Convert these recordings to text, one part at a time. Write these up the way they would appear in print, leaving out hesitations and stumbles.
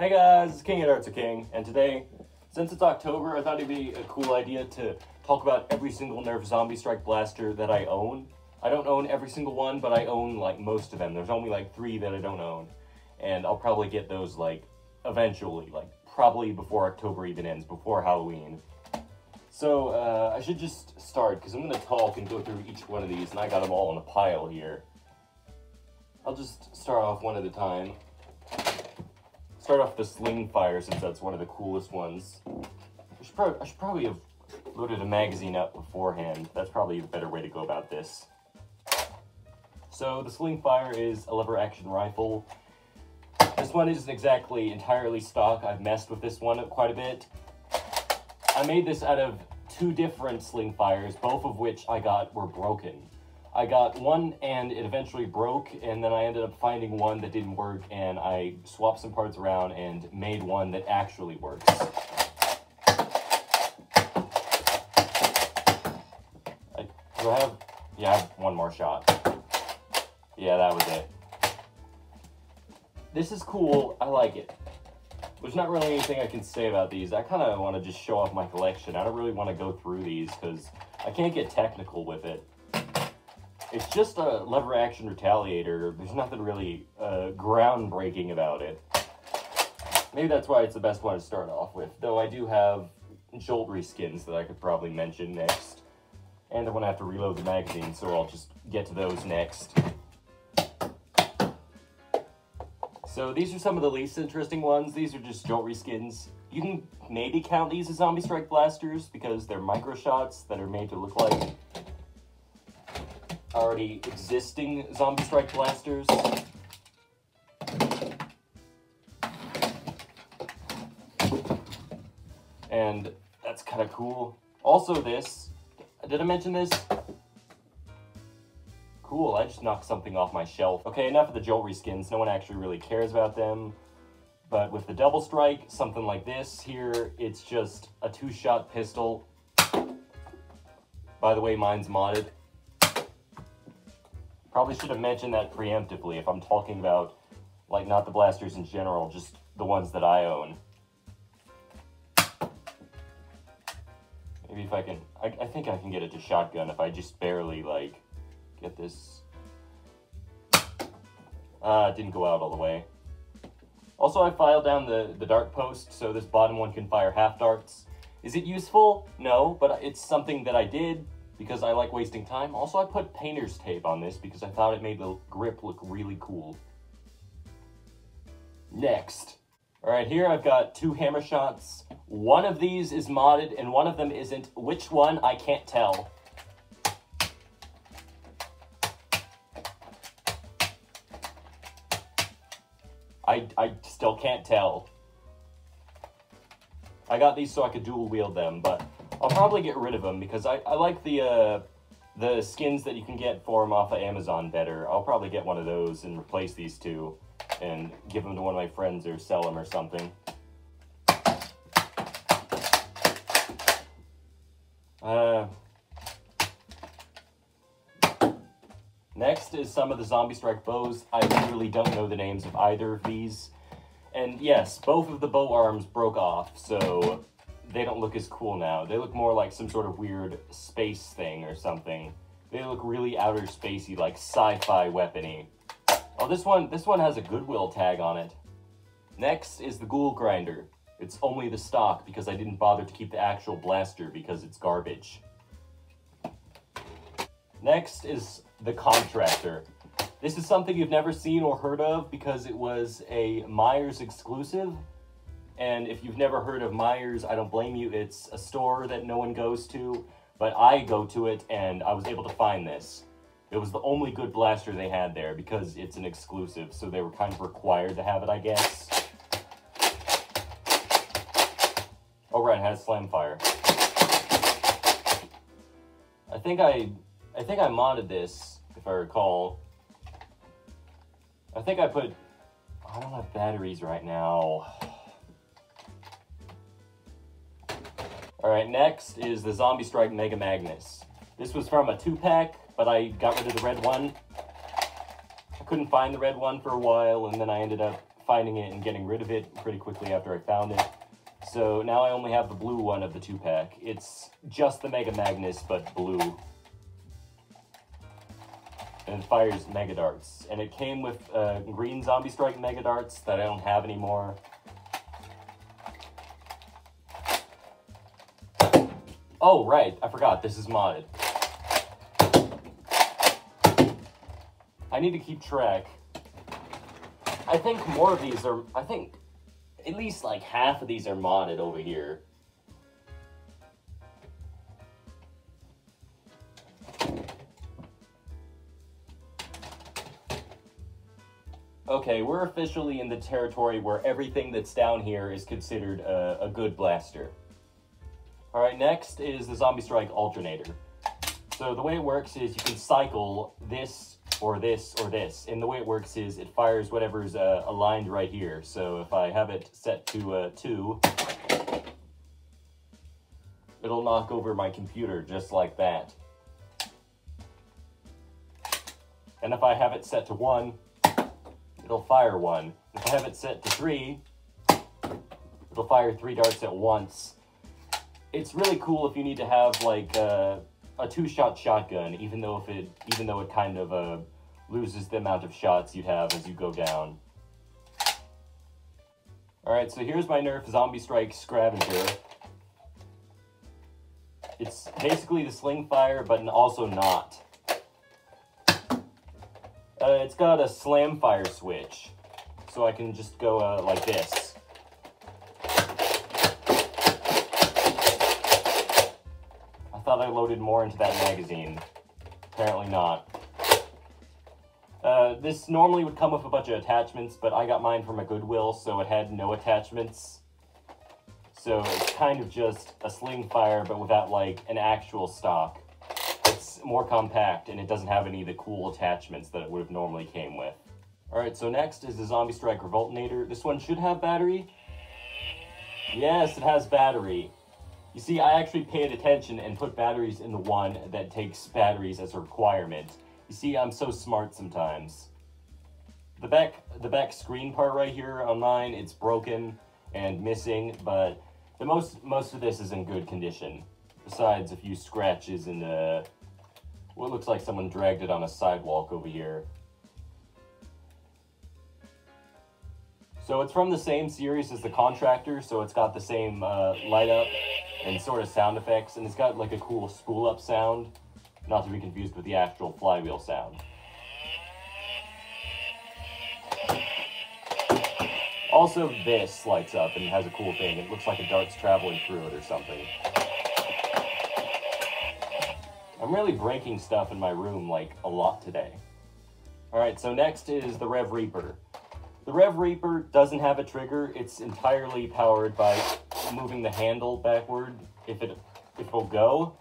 Hey guys, it's King at Arts of King, and today, since it's October, I thought it'd be a cool idea to talk about every single Nerf Zombie Strike blaster that I own. I don't own every single one, but I own like most of them. There's only like 3 that I don't own, and I'll probably get those like eventually, like probably before October even ends, before Halloween. So I should just start, because I'm going to talk and go through each one of these, and I got them all in a pile here. I'll just start off one at a time. Start off the Slingfire, since that's one of the coolest ones. I should probably have loaded a magazine up beforehand. That's probably the better way to go about this. So the Slingfire is a lever action rifle. This one isn't exactly entirely stock. I've messed with this one quite a bit. I made this out of 2 different Slingfires, both of which I got were broken. I got one and it eventually broke, and then I ended up finding one that didn't work, and I swapped some parts around and made one that actually works. Yeah, I have one more shot. Yeah, that was it. This is cool. I like it. There's not really anything I can say about these. I kind of want to just show off my collection. I don't really want to go through these because I can't get technical with it. It's just a lever action retaliator. There's nothing really groundbreaking about it. Maybe that's why it's the best one to start off with. Though I do have Jolt reskins that I could probably mention next. And I'm going to have to reload the magazine, so I'll just get to those next. So these are some of the least interesting ones. These are just Jolt reskins. You can maybe count these as Zombie Strike blasters because they're micro shots that are made to look like already existing Zombie Strike blasters. And that's kind of cool. Also this, did I mention this? Cool, I just knocked something off my shelf. Okay, enough of the Jolt reskins. No one actually really cares about them. But with the double strike, something like this here, it's just a 2-shot pistol. By the way, mine's modded. Probably should have mentioned that preemptively if I'm talking about, like, not the blasters in general, just the ones that I own. Maybe if I can, I think I can get it to shotgun if I just barely, like, get this. It didn't go out all the way. Also, I filed down the dart post, so this bottom one can fire half darts. Is it useful? No, but it's something that I did because I like wasting time. Also, I put painter's tape on this because I thought it made the grip look really cool. Next. Alright, here I've got 2 hammer shots. One of these is modded and one of them isn't. Which one, I can't tell. I still can't tell. I got these so I could dual wield them, but I'll probably get rid of them because I like the skins that you can get for them off of Amazon better. I'll probably get one of those and replace these 2 and give them to one of my friends or sell them or something. Next is some of the Zombie Strike bows. I really don't know the names of either of these. And yes, both of the bow arms broke off, so they don't look as cool now. They look more like some sort of weird space thing or something. They look really outer spacey, like sci-fi weapony. Oh, this one has a Goodwill tag on it. Next is the Ghoul grinder. It's only the stock because I didn't bother to keep the actual blaster because it's garbage. Next is the Contractor. This is something you've never seen or heard of because it was a Myers exclusive. And if you've never heard of Myers, I don't blame you. It's a store that no one goes to, but I go to it and I was able to find this. It was the only good blaster they had there because it's an exclusive, so they were kind of required to have it, I guess. Oh right, it has Slingfire. I think I modded this, if I recall. I think I don't have batteries right now. Alright, next is the Zombie Strike Mega Magnus. This was from a 2-pack, but I got rid of the red one. I couldn't find the red one for a while, and then I ended up finding it and getting rid of it pretty quickly after I found it. So now I only have the blue one of the 2-pack. It's just the Mega Magnus, but blue. And it fires Mega Darts. And it came with green Zombie Strike Mega Darts that I don't have anymore. Oh, right, I forgot, this is modded. I need to keep track. I think more of these are, I think at least like half of these are modded over here. Okay, we're officially in the territory where everything that's down here is considered a good blaster. Alright, next is the Zombie Strike Alternator. So the way it works is you can cycle this or this or this. And the way it works is it fires whatever's aligned right here. So if I have it set to 2, it'll knock over my computer just like that. And if I have it set to 1, it'll fire 1. If I have it set to 3, it'll fire 3 darts at once. It's really cool if you need to have like a 2-shot shotgun, even though it kind of loses the amount of shots you'd have as you go down. Alright, so here's my Nerf Zombie Strike Scravenger. It's basically the Slingfire, but also not. It's got a Slamfire switch, so I can just go like this. I thought I loaded more into that magazine. Apparently not. This normally would come with a bunch of attachments, but I got mine from a Goodwill, so it had no attachments. So it's kind of just a Slingfire, but without like an actual stock. It's more compact, and it doesn't have any of the cool attachments that it would have normally came with. Alright, so next is the Zombie Strike Revoltinator. This one should have battery. Yes, it has battery. You see, I actually paid attention and put batteries in the one that takes batteries as a requirement. You see, I'm so smart sometimes. The back screen part right here on mine, it's broken and missing, but most of this is in good condition. Besides a few scratches and what looks like someone dragged it on a sidewalk over here. So it's from the same series as the Contractor, so it's got the same light up and sort of sound effects, and it's got like a cool spool up sound, not to be confused with the actual flywheel sound. Also, this lights up and has a cool thing. It looks like a dart's traveling through it or something. I'm really breaking stuff in my room like a lot today. Alright, so next is the Revreaper. The Revreaper doesn't have a trigger. It's entirely powered by moving the handle backward if it'll go.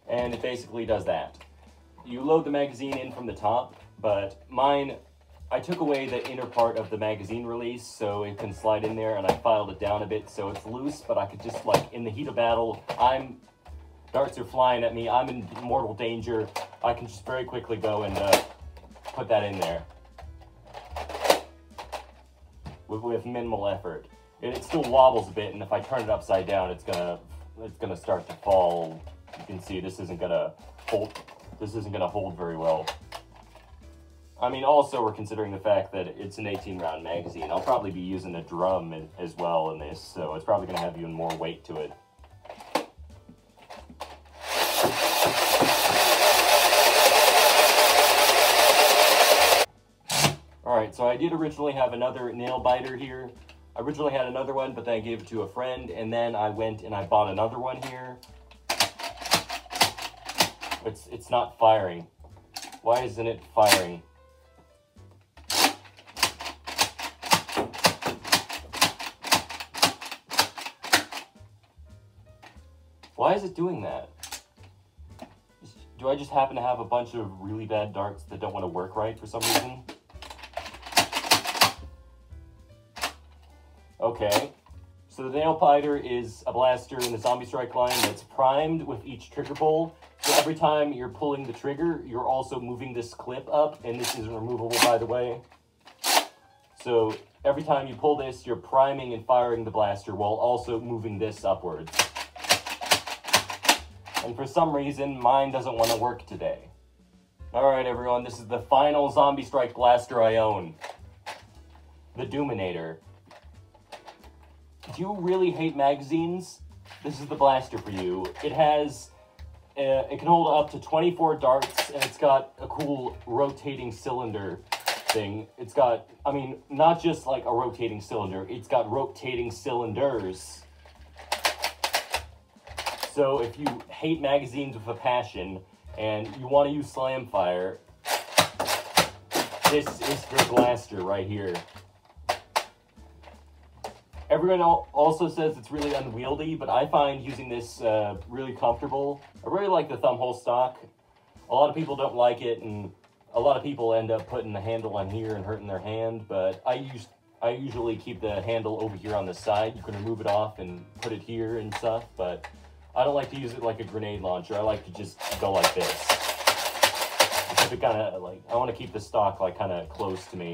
And it basically does that. You load the magazine in from the top, but mine, I took away the inner part of the magazine release so it can slide in there, and I filed it down a bit so it's loose, but I could just, like, in the heat of battle, darts are flying at me, I'm in mortal danger, I can just very quickly go and put that in there. With minimal effort. And it still wobbles a bit, and if I turn it upside down, it's gonna start to fall. You can see this isn't gonna hold very well. I mean, also we're considering the fact that it's an 18-round magazine. I'll probably be using a drum as well in this, so it's probably gonna have even more weight to it. Alright, so I did originally have another Nailbiter here. I originally had another one, but then I gave it to a friend, and then I went and I bought another one here. It's not firing. Why isn't it firing? Why is it doing that? Do I just happen to have a bunch of really bad darts that don't want to work right for some reason? So the Nailbiter is a blaster in the Zombie Strike line that's primed with each trigger pull. So every time you're pulling the trigger, you're also moving this clip up, and this isn't removable, by the way. So every time you pull this, you're priming and firing the blaster while also moving this upwards. And for some reason, mine doesn't want to work today. Alright everyone, this is the final Zombie Strike blaster I own. The Doominator. Do you really hate magazines? This is the blaster for you. It has, it can hold up to 24 darts, and it's got a cool rotating cylinder thing. It's got, I mean, not just like a rotating cylinder, it's got rotating cylinders. So if you hate magazines with a passion, and you want to use Slingfire, this is your blaster right here. Everyone also says it's really unwieldy, but I find using this really comfortable. I really like the thumbhole stock. A lot of people don't like it, and a lot of people end up putting the handle on here and hurting their hand, but I usually keep the handle over here on the side. You can remove it off and put it here and stuff, but I don't like to use it like a grenade launcher. I like to just go like this. Keep it kind of like, I want to keep the stock like kind of close to me.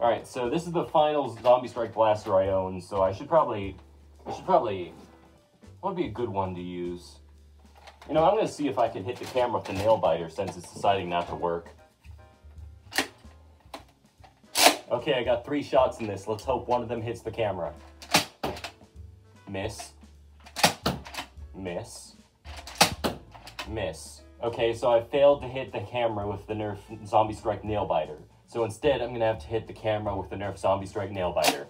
Alright, so this is the final Zombie Strike blaster I own, so I should probably, what would be a good one to use? You know, I'm going to see if I can hit the camera with the Nailbiter since it's deciding not to work. Okay, I got 3 shots in this. Let's hope one of them hits the camera. Miss. Miss. Miss. Okay, so I failed to hit the camera with the Nerf Zombie Strike Nailbiter. So instead, I'm going to have to hit the camera with the Nerf Zombie Strike Nailbiter.